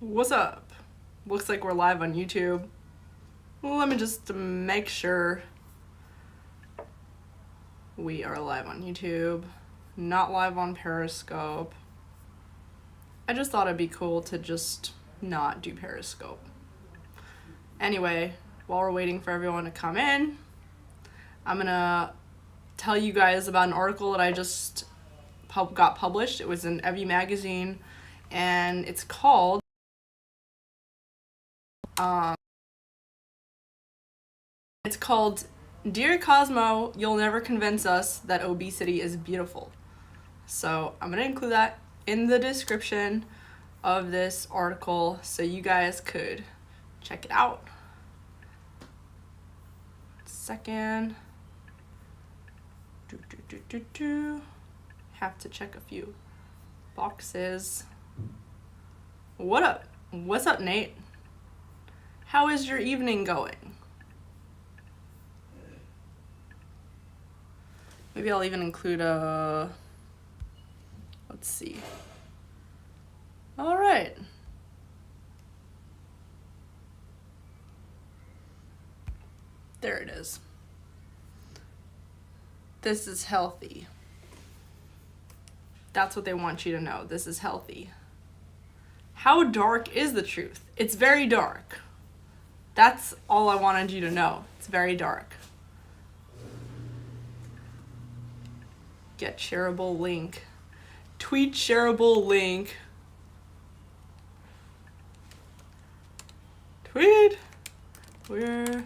What's up? Looks like we're live on YouTube. Let me just make sure we are live on YouTube, not live on Periscope. I just thought it'd be cool to just not do Periscope. Anyway, while we're waiting for everyone to come in, I'm gonna tell you guys about an article that I just got published. It was in Evie magazine, and it's called Dear Cosmo, You'll Never Convince Us That Obesity is Beautiful. So I'm going to include that in the description of this article so you guys could check it out. Second. Have to check a few boxes. What up? What's up, Nate? How is your evening going? Maybe I'll even include a... Let's see. All right. There it is. This is healthy. That's what they want you to know. This is healthy. How dark is the truth? It's very dark. That's all I wanted you to know. It's very dark. Get shareable link. Tweet shareable link. Tweet. We're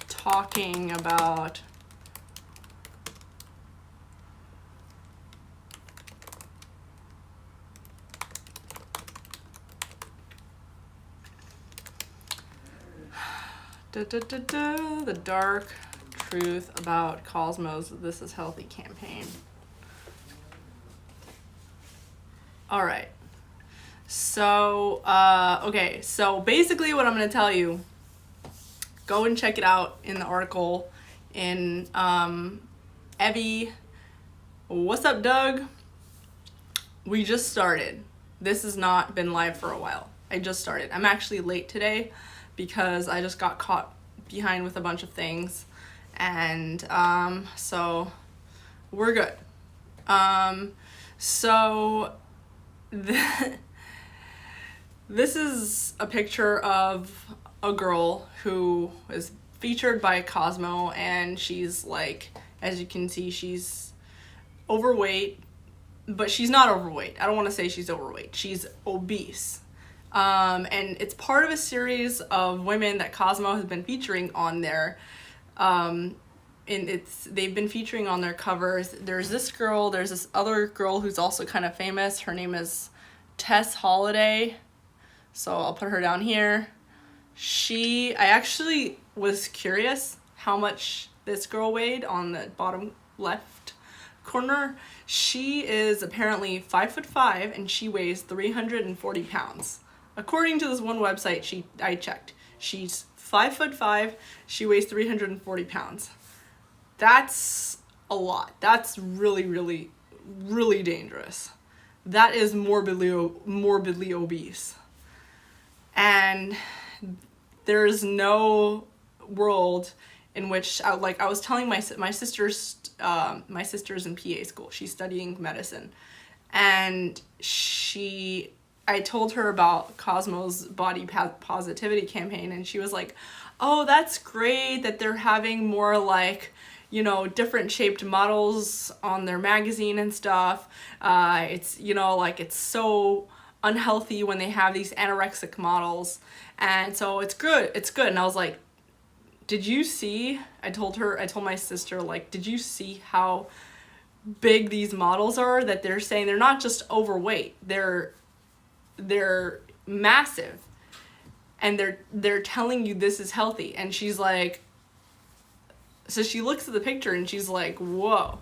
talking about the dark truth about Cosmo's This Is Healthy campaign. All right. So, okay. So basically what I'm going to tell you, go and check it out in the article in Evie. What's up, Doug? We just started. This has not been live for a while. I just started. I'm actually late today because I just got caught behind with a bunch of things. And so we're good. So this is a picture of a girl who is featured by Cosmo, and she's like, as you can see, she's overweight, but she's not overweight. I don't want to say she's overweight. She's obese. And it's part of a series of women that Cosmo has been featuring on there. And they've been featuring on their covers. There's this girl, there's this other girl who's also kind of famous. Her name is Tess Holiday. So I'll put her down here. I actually was curious how much this girl weighed on the bottom left corner. She is apparently 5'5" and she weighs 340 pounds. According to this one website I checked, she's 5'5", she weighs 340 pounds. That's a lot. That's really, really, really dangerous. That is morbidly obese. And there's no world in which I was telling my sister's in PA school. She's studying medicine, and I told her about Cosmo's body positivity campaign, and she was like, "Oh, that's great that they're having more like, different shaped models on their magazine and stuff. It's it's so unhealthy when they have these anorexic models, and so it's good." And I was like, did you see? I told my sister, like, did you see how big these models are? That they're saying they're not just overweight, they're massive, and they're telling you this is healthy. And she's like, so she looks at the picture and she's like, whoa,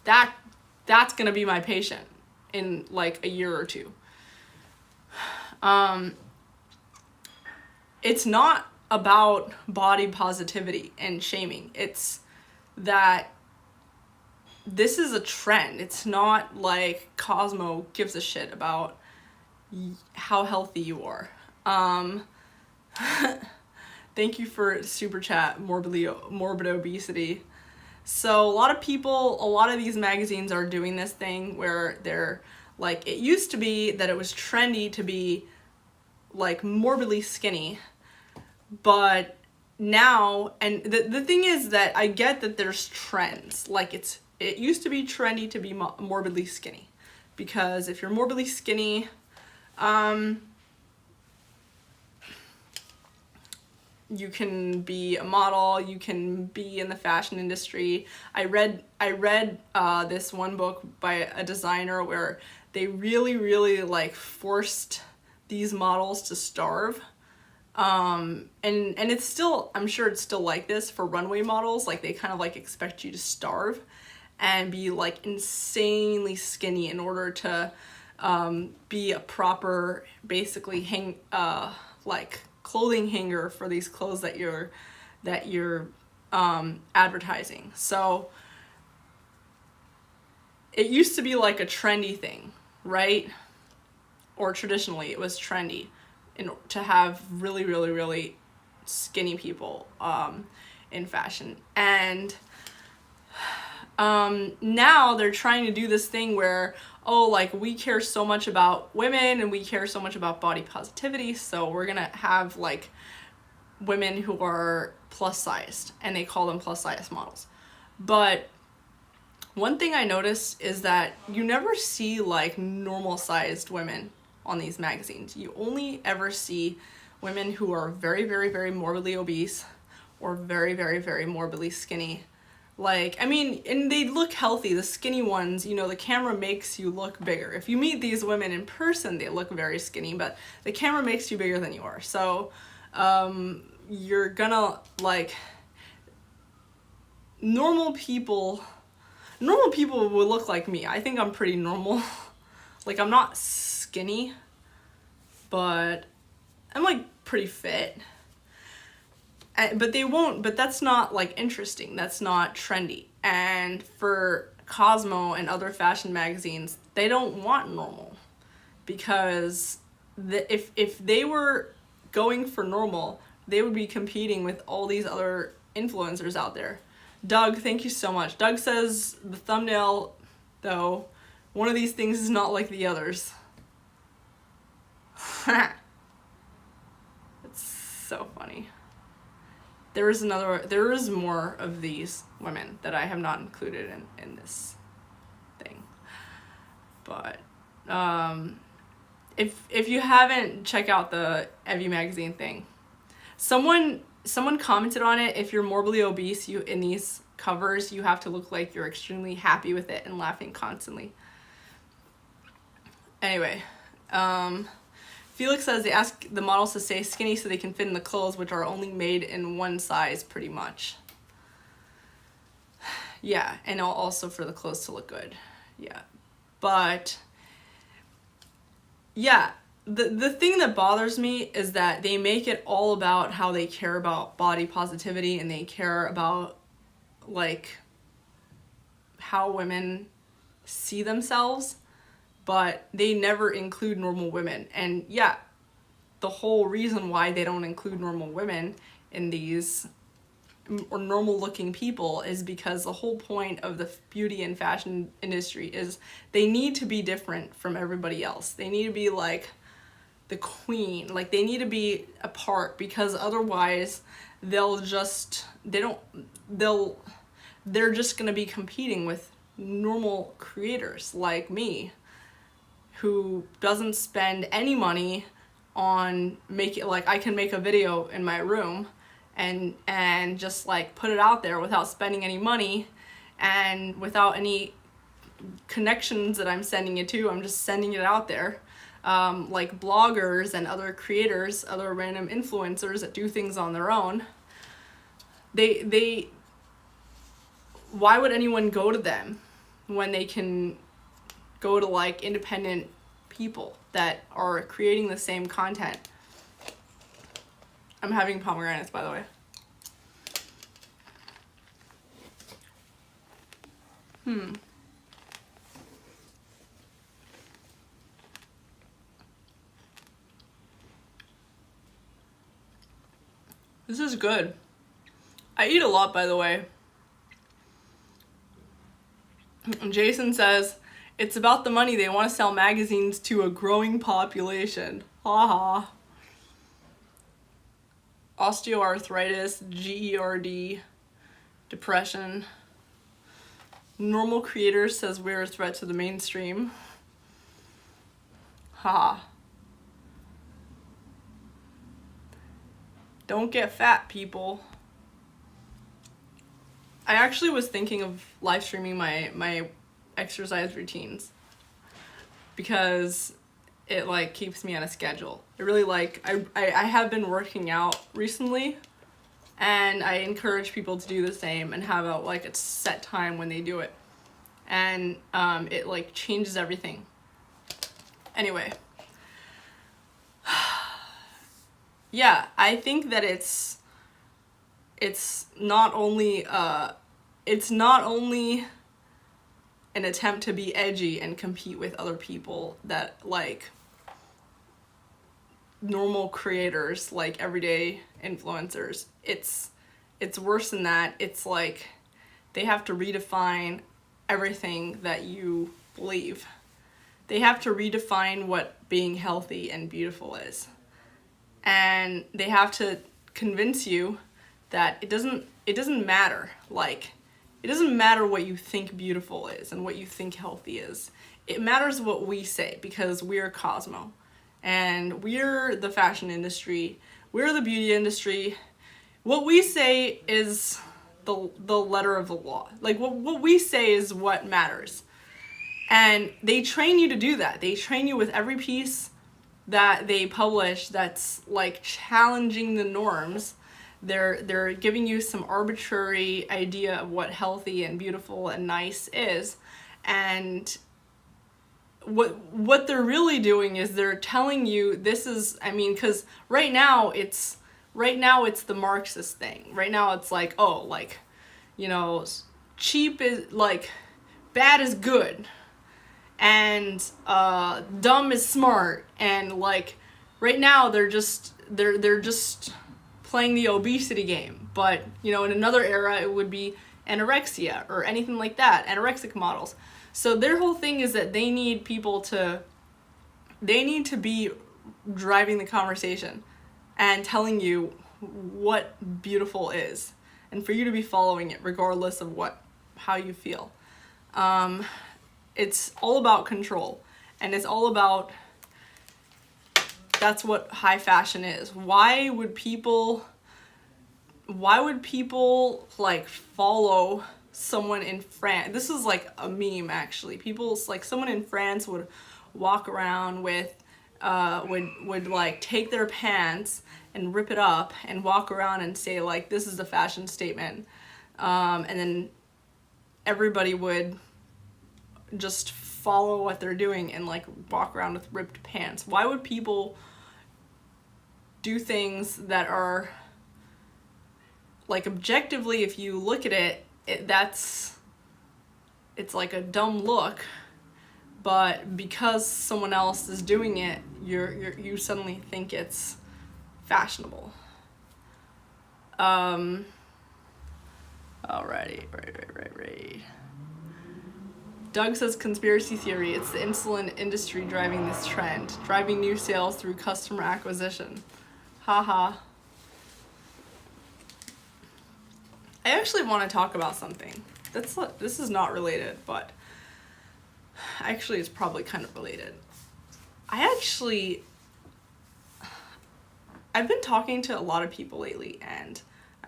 that's gonna be my patient in like a year or two. It's not about body positivity and shaming. It's that this is a trend. It's not like Cosmo gives a shit about how healthy you are. Thank you for super chat, morbid obesity. So a lot of people, a lot of these magazines are doing this thing where they're like, it used to be that it was trendy to be like morbidly skinny, but now, and the thing is that I get that there's trends. Like it used to be trendy to be morbidly skinny, because if you're morbidly skinny, you can be a model, you can be in the fashion industry. I read this one book by a designer where they really like forced these models to starve. And it's still, I'm sure it's still like this for runway models. Like they kind of like expect you to starve and be like insanely skinny in order to be a proper, basically like clothing hanger for these clothes that you're advertising. So it used to be like a trendy thing, right? Or traditionally it was trendy to have really skinny people in fashion. And now they're trying to do this thing where, oh, like we care so much about women and we care so much about body positivity, so we're gonna have like women who are plus sized, and they call them plus size models. But one thing I noticed is that you never see like normal sized women on these magazines. You only ever see women who are very morbidly obese or very morbidly skinny. Like, I mean, and they look healthy. The skinny ones, you know, the camera makes you look bigger. If you meet these women in person, they look very skinny, but the camera makes you bigger than you are. So you're gonna, like, normal people will look like me. I think I'm pretty normal. Like, I'm not skinny, but I'm like pretty fit. But they won't, but that's not like interesting. That's not trendy. And for Cosmo and other fashion magazines, they don't want normal, because if they were going for normal, they would be competing with all these other influencers out there. Doug, thank you so much. Doug says the thumbnail, though, one of these things is not like the others. It's so funny. There is more of these women that I have not included in this thing. But if you haven't, check out the Evie magazine thing. Someone commented on it. If you're morbidly obese, you in these covers, you have to look like you're extremely happy with it and laughing constantly. Anyway, Felix says they ask the models to stay skinny so they can fit in the clothes, which are only made in one size, pretty much. Yeah, and also for the clothes to look good. Yeah, but yeah, the thing that bothers me is that they make it all about how they care about body positivity, and they care about like how women see themselves, but they never include normal women. And yeah, the whole reason why they don't include normal women in these, or normal looking people, is because the whole point of the beauty and fashion industry is they need to be different from everybody else. They need to be like the queen, like they need to be apart, because otherwise they're just gonna be competing with normal creators like me, who doesn't spend any money on making, like, I can make a video in my room and just like put it out there without spending any money and without any connections that I'm sending it to. I'm just sending it out there. Like bloggers and other creators, other random influencers that do things on their own, why would anyone go to them when they can go to like independent people that are creating the same content? I'm having pomegranates, by the way. This is good. I eat a lot, by the way. And Jason says, it's about the money. They want to sell magazines to a growing population. Haha. Osteoarthritis, GERD, depression. Normal Creators says we're a threat to the mainstream. Haha. Don't get fat, people. I actually was thinking of live streaming my exercise routines because it like keeps me on a schedule. It really like I have been working out recently, and I encourage people to do the same and have a set time when they do it, and it like changes everything. Anyway, yeah, I think that it's not only an attempt to be edgy and compete with other people that like normal creators, like everyday influencers. It's worse than that. It's like they have to redefine everything that you believe. They have to redefine what being healthy and beautiful is. And they have to convince you that it doesn't matter. Like, it doesn't matter what you think beautiful is and what you think healthy is. It matters what we say, because we're Cosmo. And we're the fashion industry. We're the beauty industry. What we say is the letter of the law. Like, what we say is what matters. And they train you to do that. They train you with every piece that they publish that's like challenging the norms. They're giving you some arbitrary idea of what healthy and beautiful and nice is. And what they're really doing is they're telling you this is, I mean, because right now it's the Marxist thing. Right now it's like, oh, like, you know, cheap is like, bad is good, and dumb is smart, and like right now they're just playing the obesity game. But you know, in another era it would be anorexia or anything like that, anorexic models. So their whole thing is that they need to be driving the conversation and telling you what beautiful is, and for you to be following it regardless of how you feel. It's all about control, and it's all about, that's what high fashion is. Why would people like follow someone in France? This is like a meme, actually. Someone in France would walk around with would like take their pants and rip it up and walk around and say like, this is a fashion statement, and then everybody would just follow what they're doing and like walk around with ripped pants. Why would people do things that are like, objectively, if you look at it, it's like a dumb look, but because someone else is doing it, you suddenly think it's fashionable. Alrighty, right. Doug says conspiracy theory. It's the insulin industry driving this trend, driving new sales through customer acquisition. Haha. I actually want to talk about something. This is not related, but actually it's probably kind of related. I've been talking to a lot of people lately, and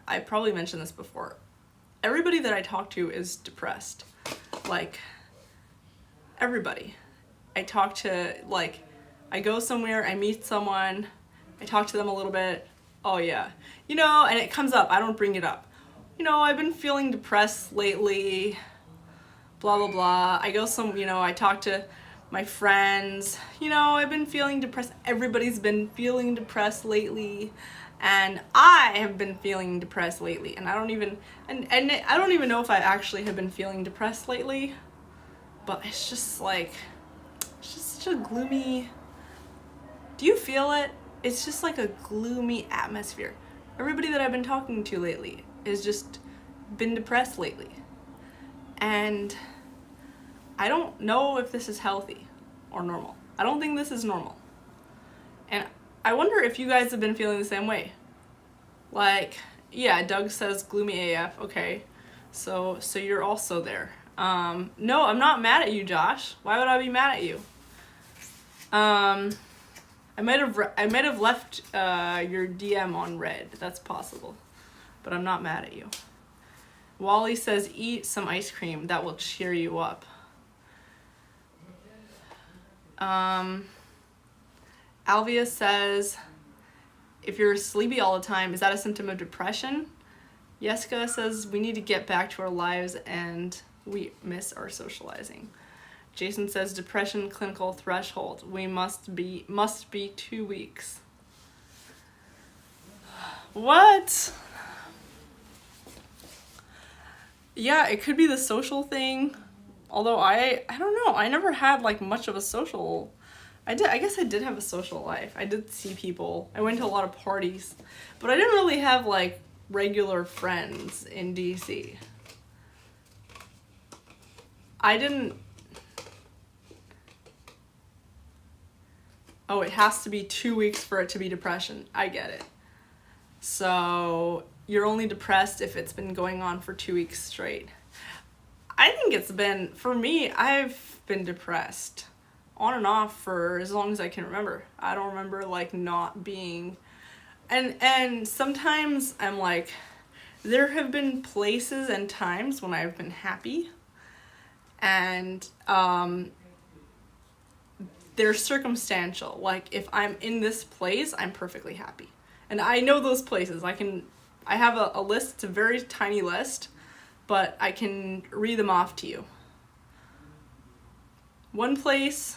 I probably mentioned this before. Everybody that I talk to is depressed. Like, everybody. I talk to, like, I go somewhere, I meet someone, I talk to them a little bit. Oh yeah. You know, and it comes up. I don't bring it up. You know, I've been feeling depressed lately, blah, blah, blah. I talk to my friends, you know, I've been feeling depressed. Everybody's been feeling depressed lately. And I have been feeling depressed lately, and I don't even know if I actually have been feeling depressed lately, but it's just like, it's just such a gloomy, do you feel it? It's just like a gloomy atmosphere. Everybody that I've been talking to lately has just been depressed lately. And I don't know if this is healthy or normal. I don't think this is normal. And I wonder if you guys have been feeling the same way. Like, yeah, Doug says gloomy AF. Okay, so you're also there. No, I'm not mad at you, Josh. Why would I be mad at you? I might have left your DM on red. That's possible, but I'm not mad at you. Wally says eat some ice cream. That will cheer you up. Alvia says, if you're sleepy all the time, is that a symptom of depression? Jessica says, we need to get back to our lives and we miss our socializing. Jason says, depression clinical threshold. We must be 2 weeks. What? Yeah, it could be the social thing. Although I don't know. I never had like much of a social. I guess I did have a social life. I did see people. I went to a lot of parties, but I didn't really have like regular friends in DC. I didn't. Oh, it has to be 2 weeks for it to be depression. I get it. So you're only depressed if it's been going on for 2 weeks straight. I think it's been, for me, I've been depressed on and off for as long as I can remember. I don't remember like not being, and sometimes I'm like, there have been places and times when I've been happy, and they're circumstantial. Like if I'm in this place, I'm perfectly happy. And I know those places. I have a list, it's a very tiny list, but I can read them off to you. One place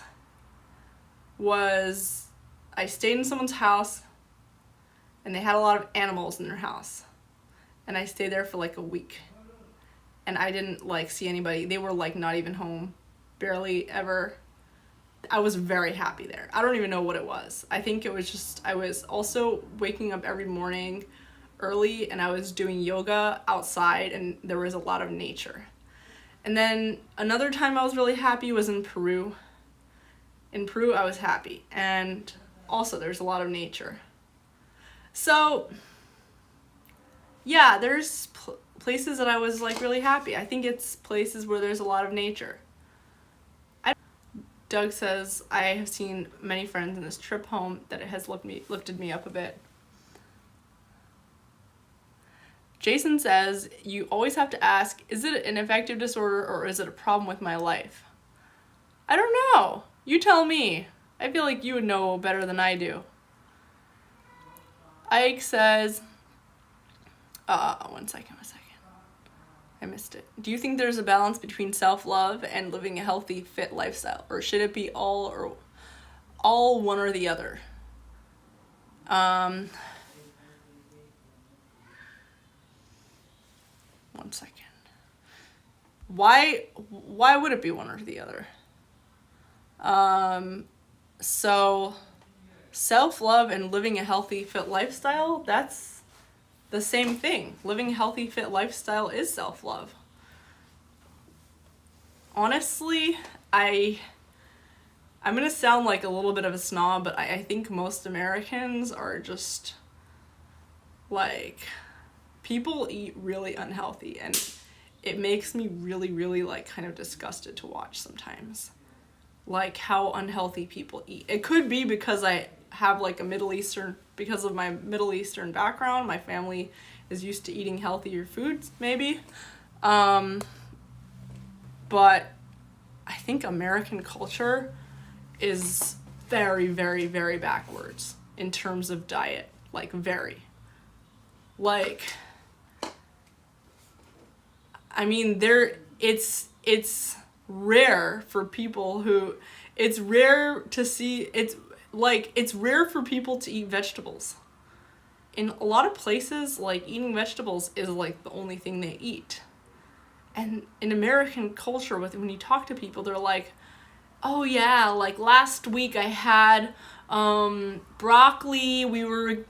was, I stayed in someone's house and they had a lot of animals in their house. And I stayed there for like a week. And I didn't like see anybody. They were like not even home, barely ever. I was very happy there. I don't even know what it was. I think it was just, I was also waking up every morning early and I was doing yoga outside and there was a lot of nature. And then another time I was really happy was in Peru. In Peru I was happy and also there's a lot of nature. So yeah, there's places that I was like really happy. I think it's places where there's a lot of nature. Doug says, I have seen many friends in this trip home that it has lifted me up a bit. Jason says, you always have to ask, is it an affective disorder or is it a problem with my life? I don't know. You tell me. I feel like you would know better than I do. Ike says, one second. I missed it. Do you think there's a balance between self-love and living a healthy, fit lifestyle? Or should it be all one or the other? One second. Why would it be one or the other? So self-love and living a healthy, fit lifestyle, that's the same thing. Living a healthy, fit lifestyle is self-love. Honestly, I'm gonna sound like a little bit of a snob, but I think most Americans are just like, people eat really unhealthy and it makes me really, really like kind of disgusted to watch sometimes. Like how unhealthy people eat. It could be because I have like because of my Middle Eastern background, my family is used to eating healthier foods, maybe. But I think American culture is very, very, very backwards in terms of diet. Like very. Like, I mean, it's rare for people who, it's rare for people to eat vegetables. in a lot of places, like, eating vegetables is like the only thing they eat. And in American culture, when you talk to people, they're like, oh yeah, like last week I had broccoli, we were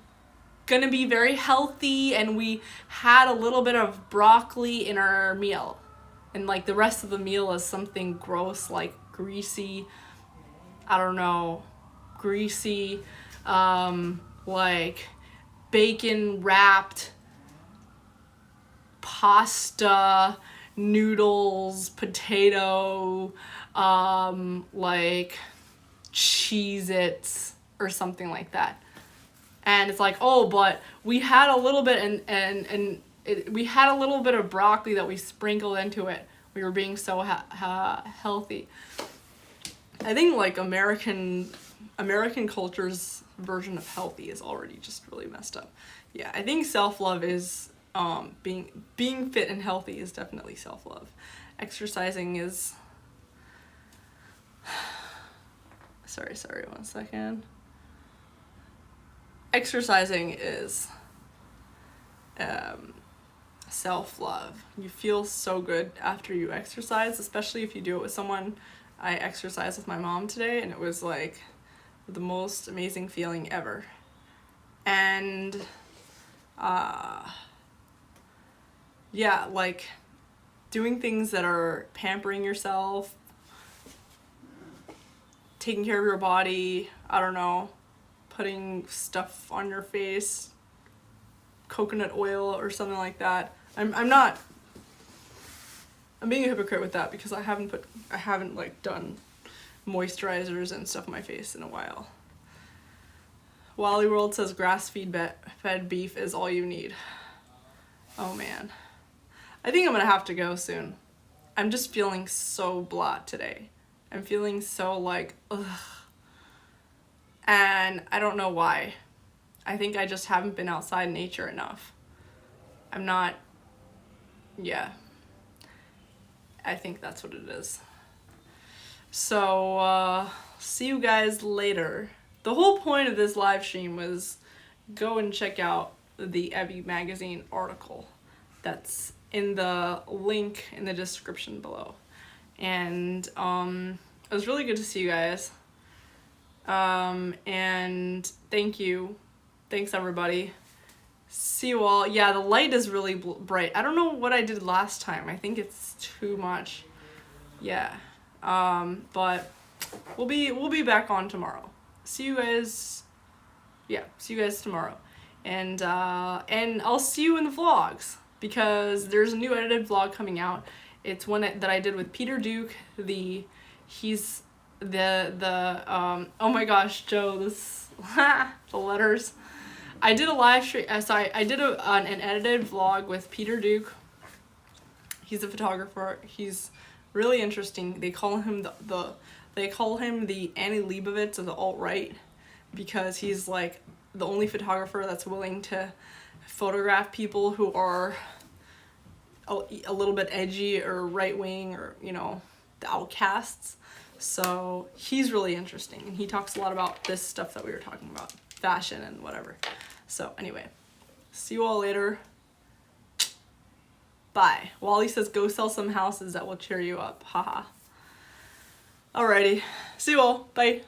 gonna be very healthy, and we had a little bit of broccoli in our meal. And like the rest of the meal is something gross, like greasy, I don't know, greasy, like bacon wrapped pasta, noodles, potato, like Cheez-Its or something like that. And it's like, oh, but we had a little bit we had a little bit of broccoli that we sprinkled into it. We were being so healthy. I think like American culture's version of healthy is already just really messed up. Yeah, I think self-love is being fit and healthy is definitely self-love. Exercising is sorry, 1 second. Exercising is self-love. You feel so good after you exercise, especially if you do it with someone. I exercised with my mom today, and it was like the most amazing feeling ever. And yeah, like doing things that are pampering yourself, taking care of your body, I don't know, putting stuff on your face, coconut oil or something like that. I'm being a hypocrite with that because I haven't like done moisturizers and stuff on my face in a while. Wally World says grass-fed beef is all you need. Oh man. I think I'm gonna have to go soon. I'm just feeling so blah today. I'm feeling so like, ugh. And I don't know why. I think I just haven't been outside in nature enough. Yeah. I think that's what it is. So, see you guys later. The whole point of this live stream was go and check out the Evie magazine article that's in the link in the description below. And it was really good to see you guys. And thank you. Thanks everybody. See you all. Yeah, the light is really bright. I don't know what I did last time. I think it's too much. Yeah. But we'll be back on tomorrow. See you guys. Yeah, see you guys tomorrow. And I'll see you in the vlogs because there's a new edited vlog coming out. It's one that I did with Peter Duke. He's the oh my gosh, Joe, this the letters. I did a live stream. I did an edited vlog with Peter Duke. He's a photographer. He's really interesting. They call him the Annie Leibovitz of the alt-right because he's like the only photographer that's willing to photograph people who are a little bit edgy or right-wing or, you know, the outcasts. So he's really interesting, and he talks a lot about this stuff that we were talking about, fashion and whatever. So anyway, see you all later. Bye. Wally says go sell some houses that will cheer you up. Haha. Alrighty. See you all. Bye.